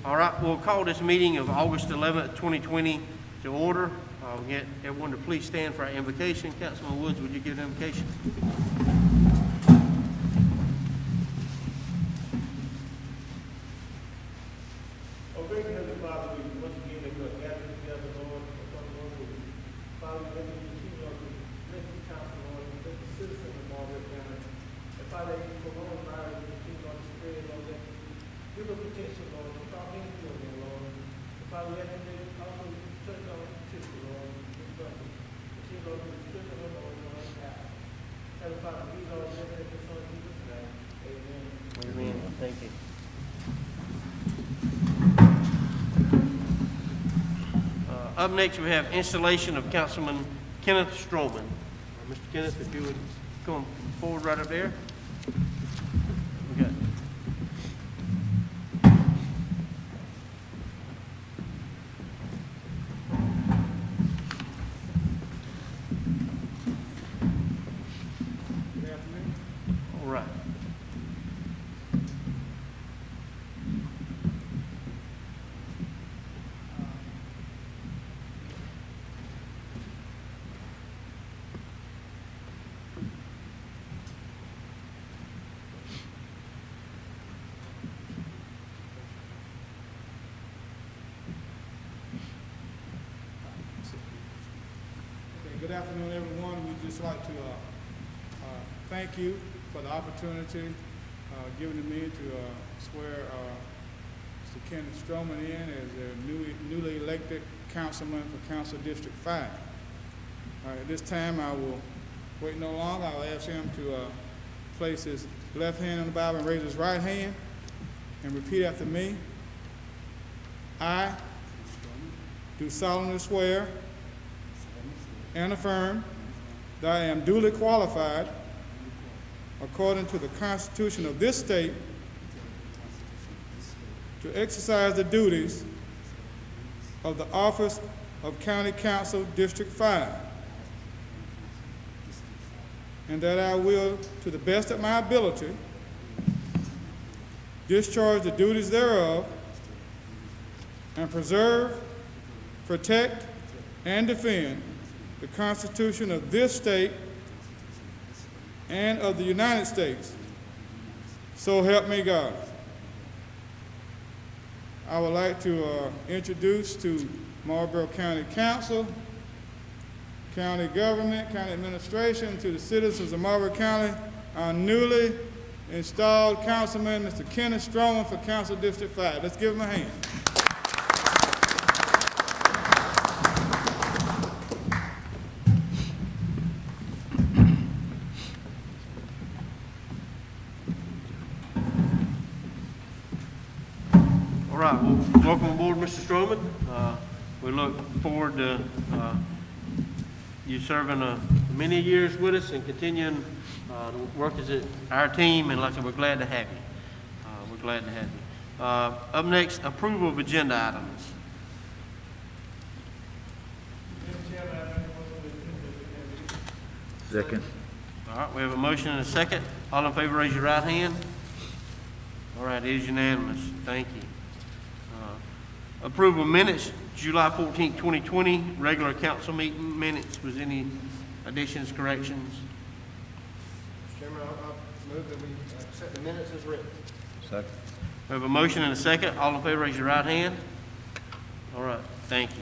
All right, we'll call this meeting of August 11th, 2020 to order. We'll get everyone to please stand for our invocation. Councilman Woods, would you give the invocation? Oh, gracious Heavenly Father, we once again that we are gathered together, Lord, upon the Lord. Father, we thank you, continue to bless the council, Lord, and bless the citizens of Marlboro County. And Father, that you coronavirus continue on spread, Lord, that give us protection, Lord, keep our hands pure, Lord. And Father, we ask you to also touch our sister, Lord, this brother. Continue, Lord, to strengthen her, Lord, on our path. Heavenly Father, these are all blessed in your Son, Jesus' name. Amen. Amen. Thank you. Up next, we have installation of Councilman Kenneth Stroman. Mr. Kenneth, if you would come forward right up there. Okay. Good afternoon. All right. Good afternoon, everyone. We'd just like to thank you for the opportunity given to me to swear Mr. Kenneth Stroman in as a newly elected councilman for Council District 5. At this time, I will wait no longer. I'll ask him to place his left hand on the Bible and raise his right hand and repeat after me. I do solemnly swear and affirm that I am duly qualified, according to the Constitution of this state, to exercise the duties of the office of County Council District 5, and that I will, to the best of my ability, discharge the duties thereof and preserve, protect, and defend the Constitution of this state and of the United States. So help me God. I would like to introduce to Marlboro County Council, county government, county administration, to the citizens of Marlboro County, our newly installed councilman, Mr. Kenneth Stroman for Council District 5. Let's give him a hand. All right, well, welcome aboard, Mr. Stroman. We look forward to you serving many years with us and continuing to work as our team, and like I said, we're glad to have you. We're glad to have you. Up next, approval of agenda items. Second. All right, we have a motion and a second. All in favor, raise your right hand. All right, it is unanimous. Thank you. Approval of minutes, July 14, 2020, regular council meeting minutes. Was any additions, corrections? Mr. Chairman, I'll move that we accept the minutes as written. Second. We have a motion and a second. All in favor, raise your right hand. All right, thank you.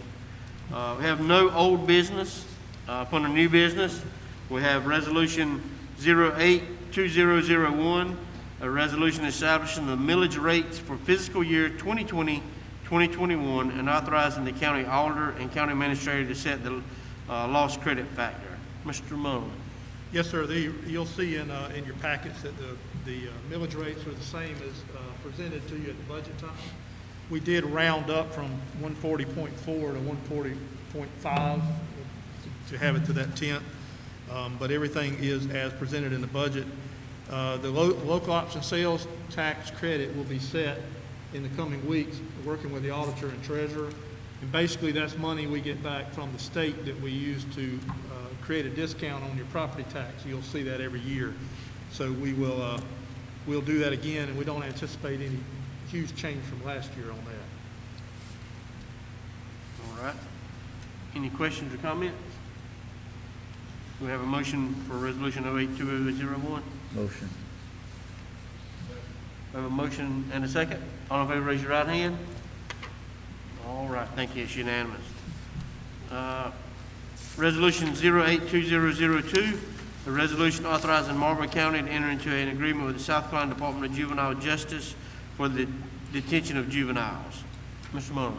We have no old business. Upon a new business, we have resolution 08-2001, a resolution establishing the millage rates for fiscal year 2020-2021 and authorizing the county auditor and county administrator to set the loss credit factor. Mr. Mullen. Yes, sir. You'll see in your packets that the millage rates are the same as presented to you at the budget time. We did round up from 140.4 to 140.5 to have it to that tenth, but everything is as presented in the budget. The local option sales tax credit will be set in the coming weeks, working with the auditor and treasurer. And basically that's money we get back from the state that we use to create a discount on your property tax. You'll see that every year. So we'll do that again, and we don't anticipate any huge change from last year on that. All right. Any questions or comments? We have a motion for resolution 08-2001. Motion. We have a motion and a second. All in favor, raise your right hand. All right, thank you, it's unanimous. Resolution 08-2002, a resolution authorizing Marlboro County to enter into an agreement with the South Carolina Department of Juvenile Justice for the detention of juveniles. Mr. Mullins.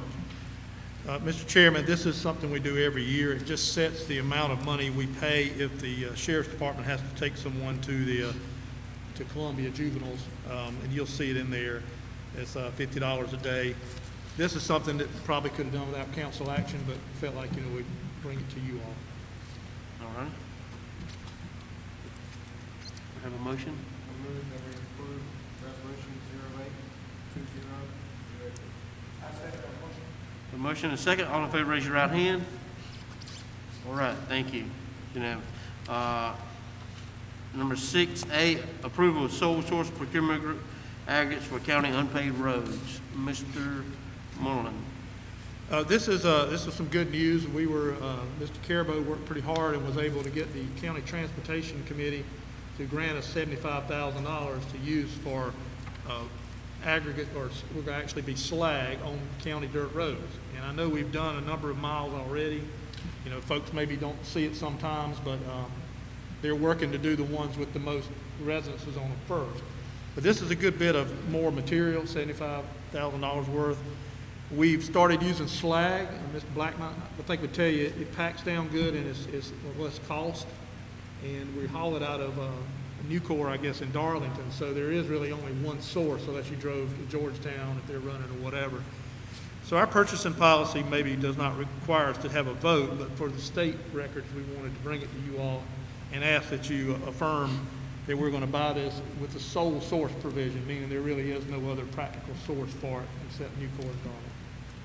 Mr. Chairman, this is something we do every year. It just sets the amount of money we pay if the Sheriff's Department has to take someone to Columbia Juveniles, and you'll see it in there. It's $50 a day. This is something that probably could have done without council action, but felt like, we'd bring it to you all. All right. We have a motion. I move that we approve resolution 08-2002. I second that motion. A motion and a second. All in favor, raise your right hand. All right, thank you. Unanimous. Number 6A, approval of sole source procurement group aggregates for county unpaved roads. Mr. Mullen. This is some good news. We were, Mr. Carabo worked pretty hard and was able to get the County Transportation Committee to grant us $75,000 to use for aggregate, or we're going to actually be slag on county dirt roads. And I know we've done a number of miles already. Folks maybe don't see it sometimes, but they're working to do the ones with the most residences on them first. But this is a good bit of more material, $75,000 worth. We've started using slag, and Mr. Blackman, I think would tell you, it packs down good and it's less cost. And we haul it out of Nucor, I guess, in Darlington. So there is really only one source unless you drove to Georgetown if they're running or whatever. So our purchasing policy maybe does not require us to have a vote, but for the state records, we wanted to bring it to you all and ask that you affirm that we're going to buy this with the sole source provision, meaning there really is no other practical source for it except Nucor and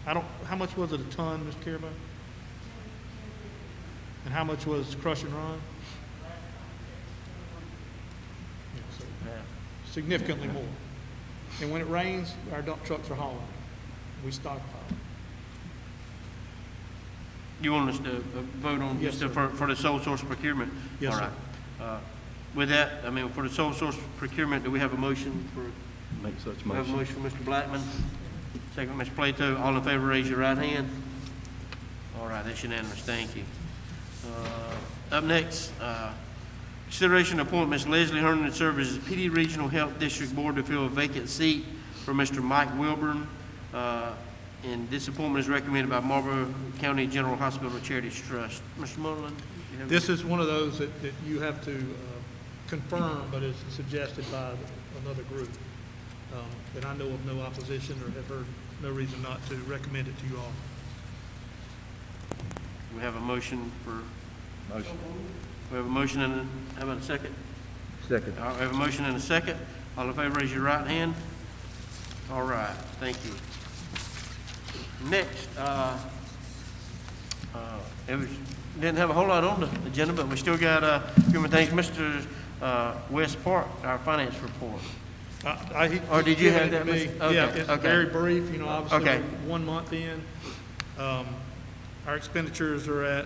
Darlington. How much was it a ton, Mr. Carabo? And how much was crush and run? Yeah, so significantly more. And when it rains, our dump trucks are hauling. We stockpile. You want us to vote on Yes, just sir. for the sole source procurement? Yes, All sir. right. With that, for the sole source procurement, do we have a motion for? Make such We have a motion. motion from Mr. Blackman, second Mr. Plato. All in favor, raise your right hand. All right, that's unanimous. Thank you. Up next, consideration to appoint Ms. Leslie Herndon to serve as PD Regional Health District Board to fill a vacant seat for Mr. Mike Wilburn. And this appointment is recommended by Marlboro County General Hospital Charities Trust. Mr. Mullen? you have- This is one of those that you have to confirm, but is suggested by another group. And I know of no opposition or have heard no reason not to recommend it to you all. We have a motion for, Motion. we have a motion and how about a second? Second. All right, we have a motion and a second. All in favor, raise your right hand. All right, thank you. Next, didn't have a whole lot on the agenda, but we still got a few more things. Mr. West Park, our finance report. Or did you have that, Me. Mr.? Okay, Yeah, it's okay. very brief, obviously, Okay. we're 1 month in. Our expenditures are at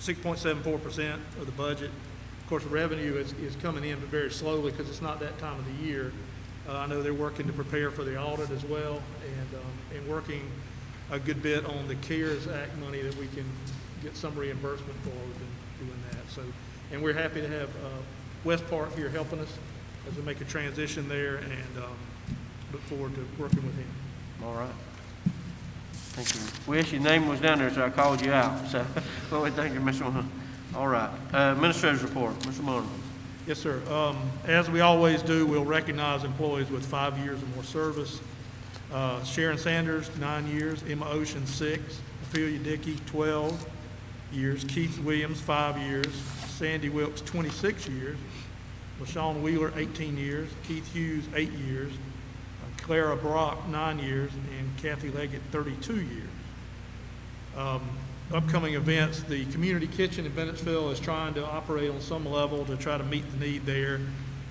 6.74% of the budget. Of course, revenue is coming in, but very slowly because it's not that time of the year. I know they're working to prepare for the audit as well, and working a good bit on the CARES Act money that we can get some reimbursement for. We've been doing that. So, and we're happy to have West Park here helping us as we make a transition there, and look forward to working with him. All right. Thank you. Wish your name was down there, so I called you out. So, well, thank you, Mr. Mullen. All right. Administrator's report, Mr. Mullen. Yes, sir. As we always do, we'll recognize employees with 5 years or more service. Sharon Sanders, 9 years. Emma Ocean, 6. Ophelia Dickey, 12 years. Keith Williams, 5 years. Sandy Wilkes, 26 years. LaShawn Wheeler, 18 years. Keith Hughes, 8 years. Clara Brock, 9 years. And Kathy Leggett, 32 years. Upcoming events, the community kitchen in Bennettsville is trying to operate on some level to try to meet the need there.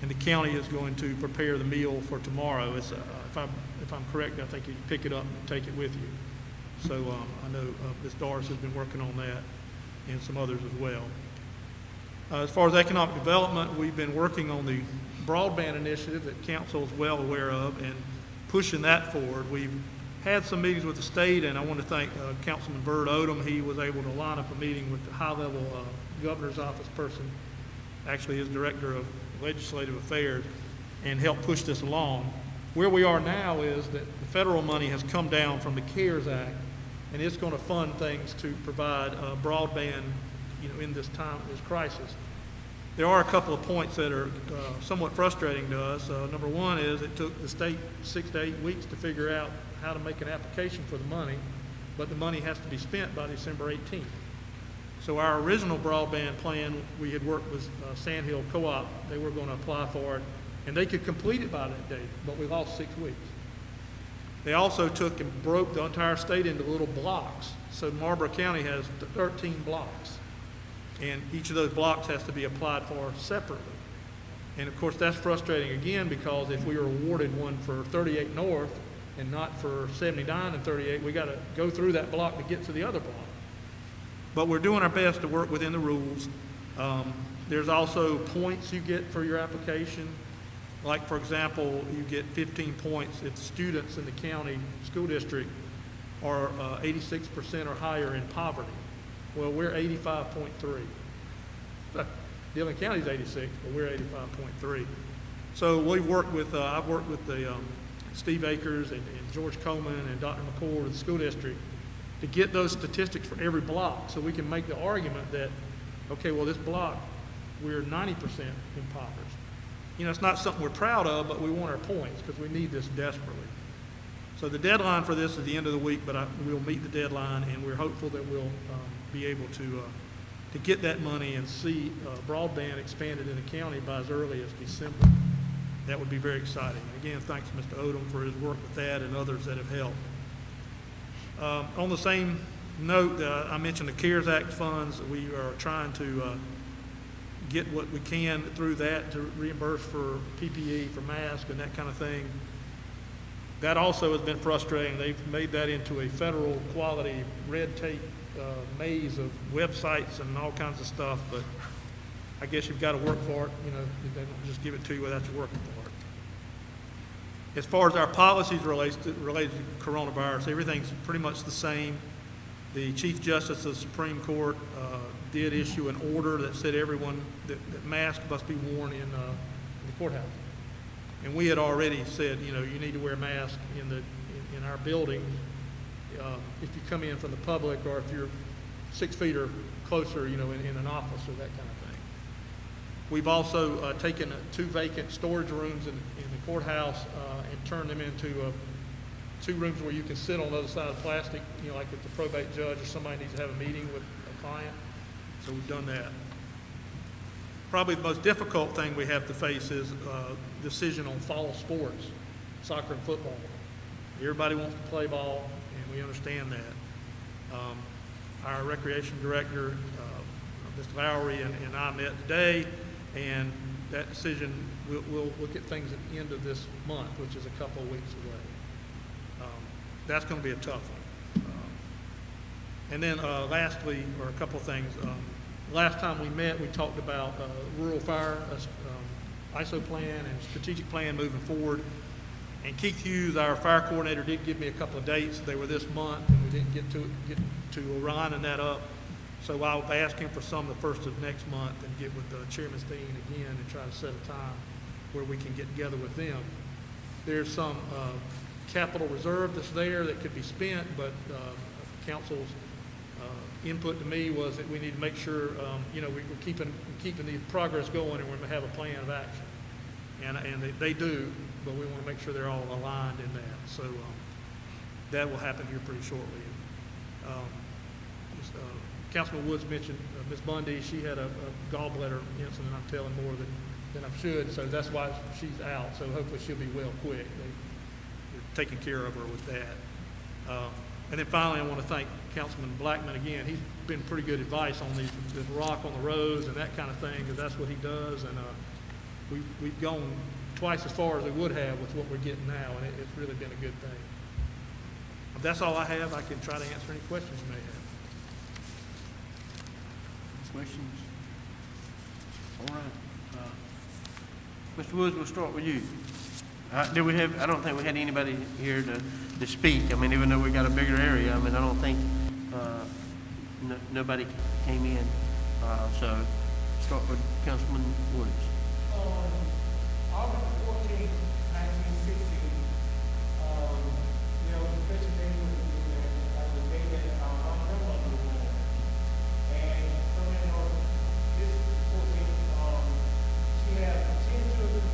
and the county is going to prepare the meal for tomorrow. It's, if I'm correct, I think you pick it up and take it with you. So I know Ms. Doris has been working on that, and some others as well. As far as economic development, we've been working on the broadband initiative that council is well aware of and pushing that forward. We've had some meetings with the state, and I want to thank Councilman Byrd Odom. He was able to line up a meeting with the high-level governor's office person, actually his director of legislative affairs, and help push this along. Where we are now is that the federal money has come down from the CARES Act, and it's going to fund things to provide broadband, in this time, this crisis. There are a couple of points that are somewhat frustrating to us. Number one is it took the state 6 to 8 weeks to figure out how to make an application for the money, but the money has to be spent by December 18th. So our original broadband plan, we had worked with Sandhill Co-op. They were going to apply for it, and they could complete it by that date, but we lost 6 weeks. They also took and broke the entire state into little blocks. So Marlboro County has 13 blocks, and each of those blocks has to be applied for separately. And of course, that's frustrating again, because if we were awarded one for 38 North and not for 79 and 38, we got to go through that block to get to the other block. But we're doing our best to work within the rules. There's also points you get for your application. Like, for example, you get 15 points if students in the county school district are 86% or higher in poverty. Well, we're 85.3. Dillon County's 86, but we're 85.3. So we've worked with, I've worked with the Steve Akers and George Coleman and Dr. McCord of the school district to get those statistics for every block, so we can make the argument that, okay, well, this block, we're 90% impoverished. It's not something we're proud of, but we want our points because we need this desperately. So the deadline for this is the end of the week, but we'll meet the deadline, and we're hopeful that we'll be able to get that money and see broadband expanded in the county by as early as December. That would be very exciting. Again, thanks to Mr. Odom for his work with that and others that have helped. On the same note, I mentioned the CARES Act funds. We are trying to get what we can through that to reimburse for PPE, for masks, and that kind of thing. That also has been frustrating. They've made that into a federal quality red tape maze of websites and all kinds of stuff, but I guess you've got to work for it. They don't just give it to you without you working for it. As far as our policies related to coronavirus, everything's pretty much the same. The Chief Justice of the Supreme Court did issue an order that said everyone that masks must be worn in the courthouse. And we had already said, you need to wear a mask in our building if you come in from the public, or if you're 6 feet or closer, in an office or that kind of thing. We've also taken 2 vacant storage rooms in the courthouse and turned them into 2 rooms where you can sit on the other side of the plastic, like if the probate judge or somebody needs to have a meeting with a client. So we've done that. Probably the most difficult thing we have to face is decision on fall sports, soccer and football. Everybody wants to play ball, and we understand that. Our recreation director, Mr. Lowry, and I met today, and that decision, we'll look at things at the end of this month, which is a couple of weeks away. That's going to be a tough one. And then lastly, or a couple of things, last time we met, we talked about rural fire, ISO plan and strategic plan moving forward. And Keith Hughes, our fire coordinator, did give me a couple of dates. They were this month, and we didn't get to lining that up. So I'll ask him for some the first of next month and get with Chairman Steen again and try to set a time where we can get together with them. There's some capital reserve that's there that could be spent, but council's input to me was that we need to make sure we're keeping the progress going, and we're going to have a plan of action. And they do, but we want to make sure they're all aligned in that. So that will happen here pretty shortly. Councilman Woods mentioned Ms. Bundy. She had a gallbladder incident. I'm telling more than I should, so that's why she's out. So hopefully she'll be well quick. They're taking care of her with that. And then finally, I want to thank Councilman Blackman again. He's been pretty good advice on the rock on the roads and that kind of thing, because that's what he does. And we've gone twice as far as we would have with what we're getting now, and it's really been a good thing. That's all I have. I can try to answer any questions you may have. Questions? All right. Mr. Woods, we'll start with you. I don't think we had anybody here to speak. I mean, even though we got a bigger area, I mean, I don't think, nobody came in. So start with Councilman Woods. August 14th, 1960, there was a special day was the day that our grandmother was born. And so, this 14th, she had 10 children,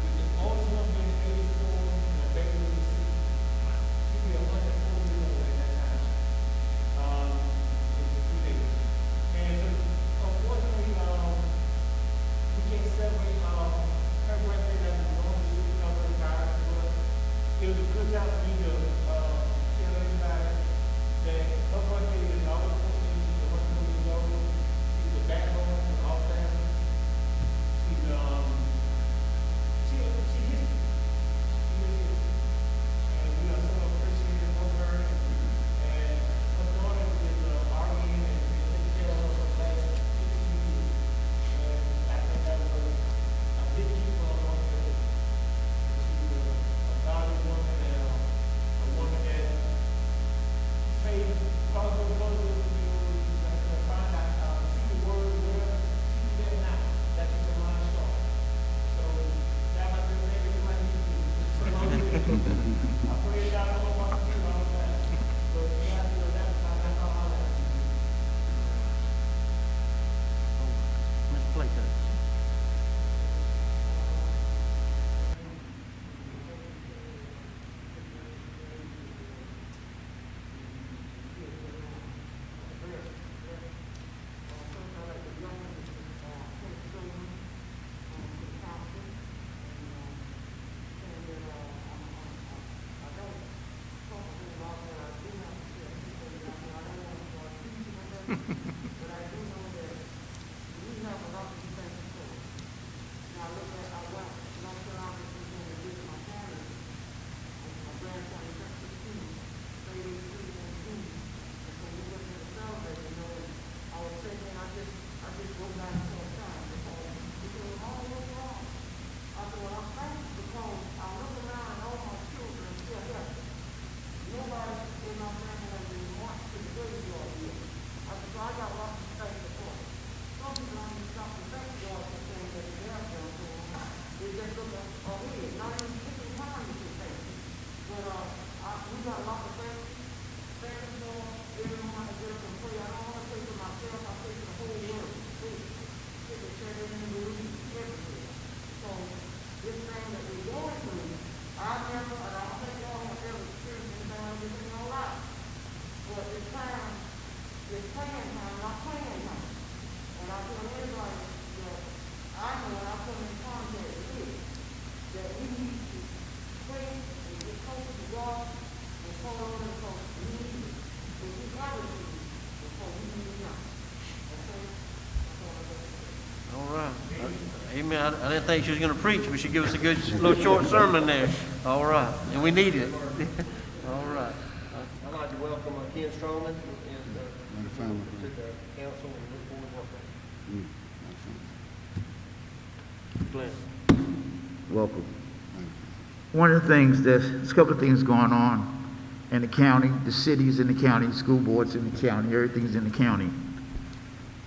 with the oldest one being 84, and the baby was 6. She'd be 104 years old at that time. In a few days. And unfortunately, we can't celebrate her birthday like we normally do because of the virus, but it was a good time for me to tell everybody that her birthday is August 14th. She's 100 years old. She's the backbone of our family. She's history. And we are so appreciative of her. And her daughter is arguing and taking care of her for the last 50 years. And I think that was a big deal for her. She was a godly woman and a woman that saved possible brothers to find out, see the word where she's there now. That is the line short. So that might be maybe we might need to. I pray y'all don't want to do all that. But you have to know that's all I like. Mr. Plato. All right. Amen. I didn't think she was going to preach, but she gave us a good little short sermon there. All right. And we need it. All right. I'd like to welcome Ken Stroman to the council and look forward to working. Glenn. Welcome. One of the things, there's a couple of things going on in the county, the cities in the county, school boards in the county, everything's in the county.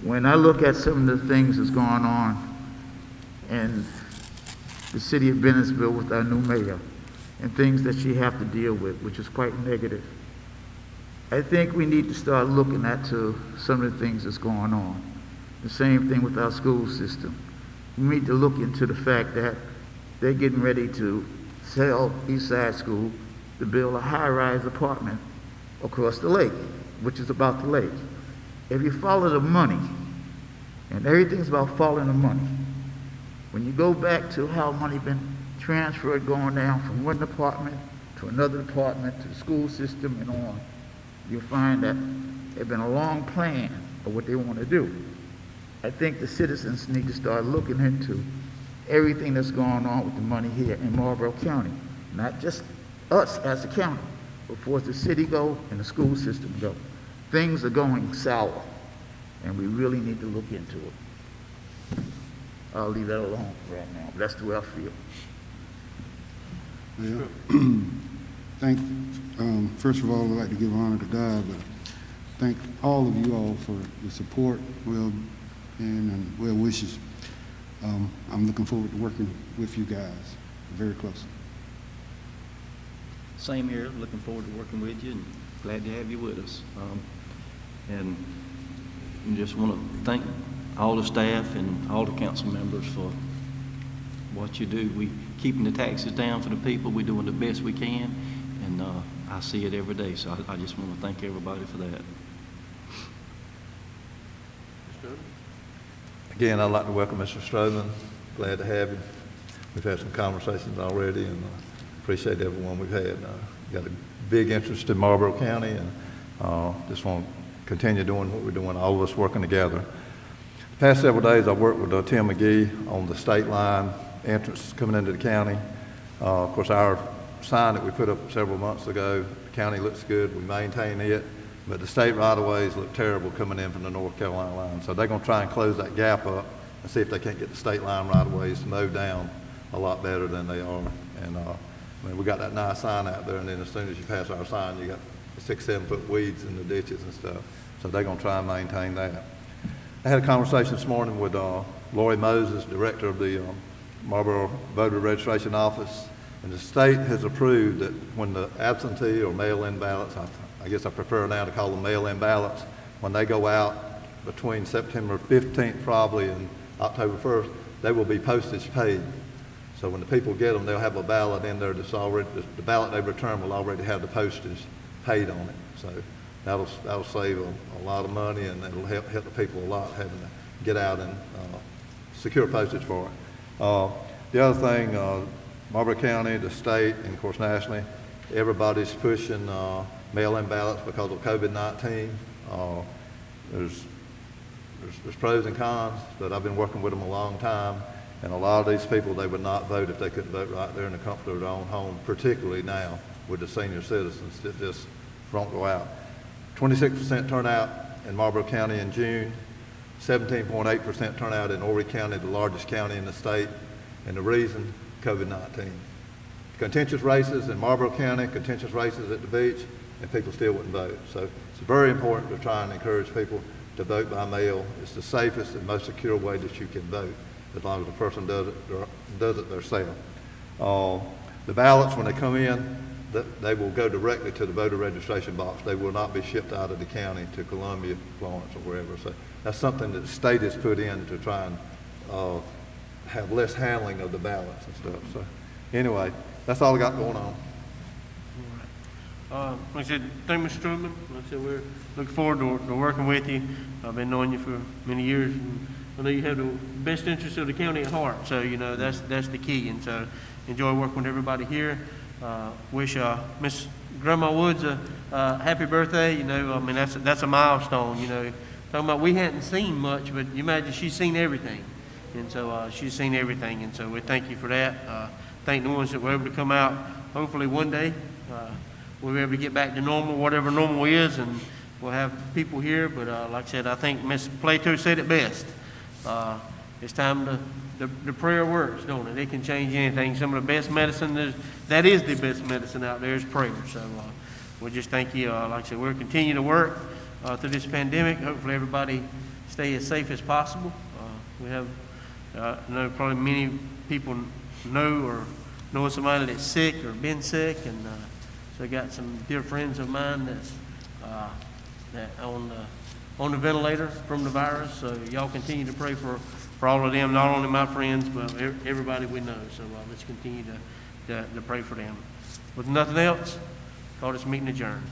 When I look at some of the things that's going on in the city of Bennettsville with our new mayor and things that she have to deal with, which is quite negative, I think we need to start looking at to some of the things that's going on. The same thing with our school system. We need to look into the fact that they're getting ready to sell Eastside School to build a high-rise apartment across the lake, which is about the lake. If you follow the money, and everything's about following the money, when you go back to how money been transferred going down from one department to another department to the school system and on, you'll find that there's been a long plan of what they want to do. I think the citizens need to start looking into everything that's going on with the money here in Marlboro County. Not just us as a county, but for the city go and the school system go. Things are going sour, and we really need to look into it. I'll leave that alone right now, but that's the way I feel. Well, first of all, I'd like to give honor to God, but thank all of you all for the support, and well wishes. I'm looking forward to working with you guys very closely. Same here, looking forward to working with you and glad to have you with us. And just want to thank all the staff and all the council members for what you do. We keeping the taxes down for the people. We're doing the best we can, and I see it every day. So I just want to thank everybody for that. Again, I'd like to welcome Mr. Strowman. Glad to have him. We've had some conversations already, and appreciate everyone we've had. Got a big interest in Marlboro County, and just want to continue doing what we're doing, all of us working together. The past several days, I've worked with Tim McGee on the state line entrance coming into the county. Of course, our sign that we put up several months ago, the county looks good. We maintain it. But the state right-of-ways look terrible coming in from the North Carolina line. So they're going to try and close that gap up and see if they can't get the state line right-of-ways mowed down a lot better than they are. And I mean, we got that nice sign out there, and then as soon as you pass our sign, you got 6-7 foot weeds in the ditches and stuff. So they're going to try and maintain that. I had a conversation this morning with Lori Moses, director of the Marlboro Voter Registration Office, and the state has approved that when the absentee or mail-in ballots, I guess I prefer now to call them mail-in ballots, when they go out between September 15th probably and October 1st, they will be postage paid. So when the people get them, they'll have a ballot in there that's already, the ballot they return will already have the postage paid on it. So that'll save a lot of money, and it'll help the people a lot having to get out and secure postage for it. The other thing, Marlboro County, the state, and of course nationally, everybody's pushing mail-in ballots because of COVID-19. There's pros and cons, but I've been working with them a long time, and a lot of these people, they would not vote if they couldn't vote right there in the comfort of their own home, particularly now with the senior citizens that just won't go out. 26% turnout in Marlboro County in June, 17.8% turnout in Horry County, the largest county in the state, and the reason, COVID-19. Contentious races in Marlboro County, contentious races at the beach, and people still wouldn't vote. So it's very important to try and encourage people to vote by mail. It's the safest and most secure way that you can vote, as long as the person does it themselves. The ballots, when they come in, they will go directly to the voter registration box. They will not be shipped out of the county to Columbia, Florence, or wherever. So that's something that the state has put in to try and have less handling of the ballots and stuff. So anyway, that's all I got going on. Like I said, thank you, Mr. Truman. Like I said, we're looking forward to working with you. I've been knowing you for many years, and I know you have the best interest of the county at heart. So, you know, that's the key. And so enjoy working with everybody here. Wish Miss Grandma Woods a happy birthday. You know, I mean, that's a milestone, you know. Talking about we hadn't seen much, but you imagine she's seen everything. And so she's seen everything. And so we thank you for that. Thank the ones that were able to come out. Hopefully one day we'll be able to get back to normal, whatever normal is, and we'll have people here. But like I said, I think Miss Plato said it best. It's time the prayer works, don't it? It can change anything. Some of the best medicine, that is the best medicine out there is prayer. So we just thank you. Like I said, we'll continue to work through this pandemic. Hopefully everybody stay as safe as possible. We have, I know probably many people know somebody that's sick or been sick, and so I got some dear friends of mine that's that on the ventilator from the virus. So y'all continue to pray for all of them, not only my friends, but everybody we know. So let's continue to pray for them. With nothing else, call this meeting adjourned.